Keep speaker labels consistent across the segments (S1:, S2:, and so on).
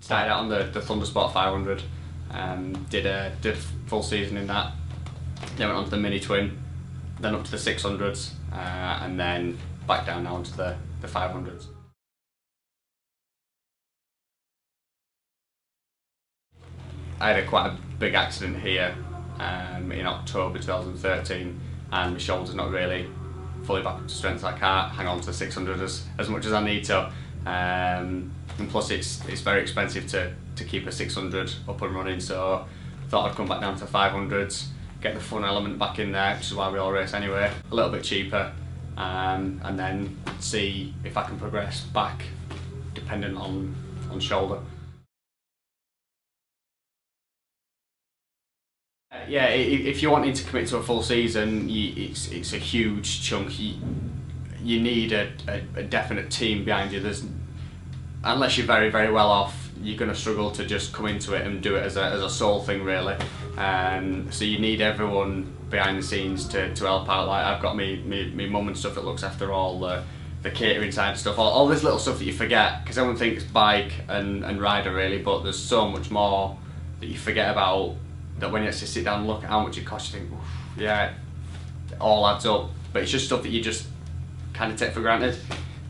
S1: Started out on the Thundersport 500, did a full season in that, then went on to the mini twin, then up to the 600s, and then back down now onto the 500s. I had quite a big accident here in October 2013, and my shoulder's not really fully back up to strength, so I can't hang on to the 600 as much as I need to. And plus it's very expensive to keep a 600 up and running, so I thought I'd come back down to 500s, get the fun element back in there, which is why we all race anyway, a little bit cheaper, and then see if I can progress back dependent on shoulder. Yeah, if you're wanting to commit to a full season, it's a huge chunk. You need a definite team behind you. Unless you're very well off, you're going to struggle to just come into it and do it as a sole thing, really. So you need everyone behind the scenes to help out. Like, I've got me mum and stuff that looks after all the catering side of stuff, all this little stuff that you forget, because everyone thinks bike and rider really, but there's so much more that you forget about, that when you actually sit down and look at how much it costs, you think, yeah, it all adds up. But it's just stuff that you just kind of take for granted,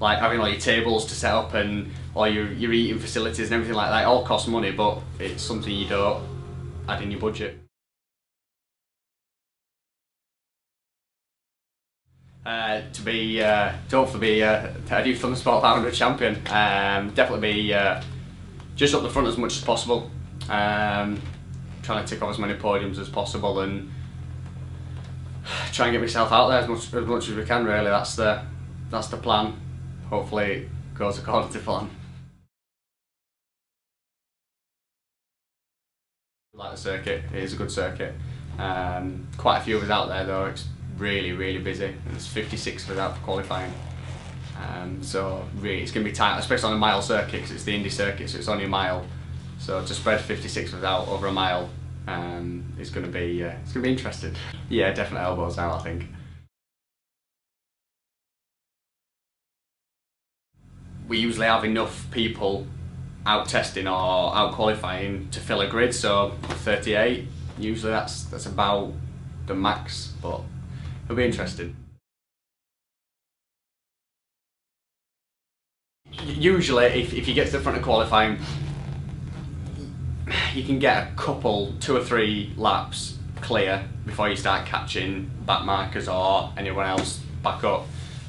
S1: like having all your tables to set up and all your eating facilities and everything like that. It all costs money, but it's something you don't add in your budget. To hopefully be a new Thundersport 500 champion, definitely be just up the front as much as possible. Trying to tick off as many podiums as possible and try and get myself out there as much as we can, really. That's the plan. Hopefully it goes according to plan. I like the circuit, it is a good circuit. Quite a few of us out there though, it's really busy. There's 56 of us out for qualifying. So really it's going to be tight, especially on a mile circuit, because it's the Indy circuit, so it's only a mile. So to spread 56 of us out over a mile is going to be interesting. Yeah, definitely elbows out, I think. We usually have enough people out testing or out qualifying to fill a grid, so 38. Usually that's about the max, but it'll be interesting. Usually, if you get to the front of qualifying, you can get a couple, 2 or 3 laps clear before you start catching back markers or anyone else back up.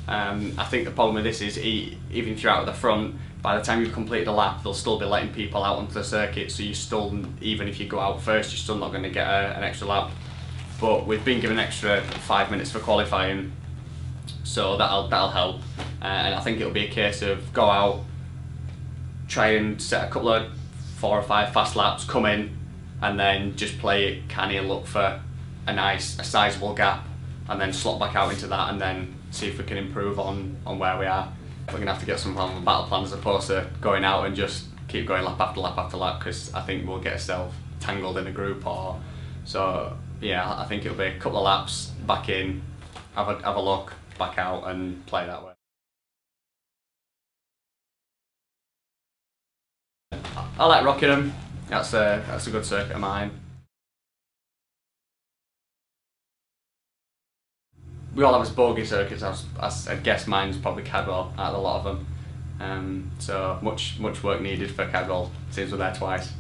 S1: I think the problem with this is, even if you're out at the front, by the time you've completed a lap, they'll still be letting people out onto the circuit, so you still, even if you go out first, you're still not going to get an extra lap. But we've been given an extra 5 minutes for qualifying, so that'll help. And I think it'll be a case of go out, try and set a couple of 4 or 5 fast laps, come in, and then just play it canny and look for a sizable gap, and then slot back out into that, and then see if we can improve on where we are. We're going to have to get some kind of battle plan as opposed to going out and just keep going lap after lap after lap, because I think we'll get ourselves tangled in a group. So yeah, I think it'll be a couple of laps back in, have a look, back out, and play that way. I like Rockingham. That's a good circuit of mine. We all have us bogey circuits. I guess mine's probably Cadwell out of a lot of them. So much work needed for Cadwell. Seems we're there twice.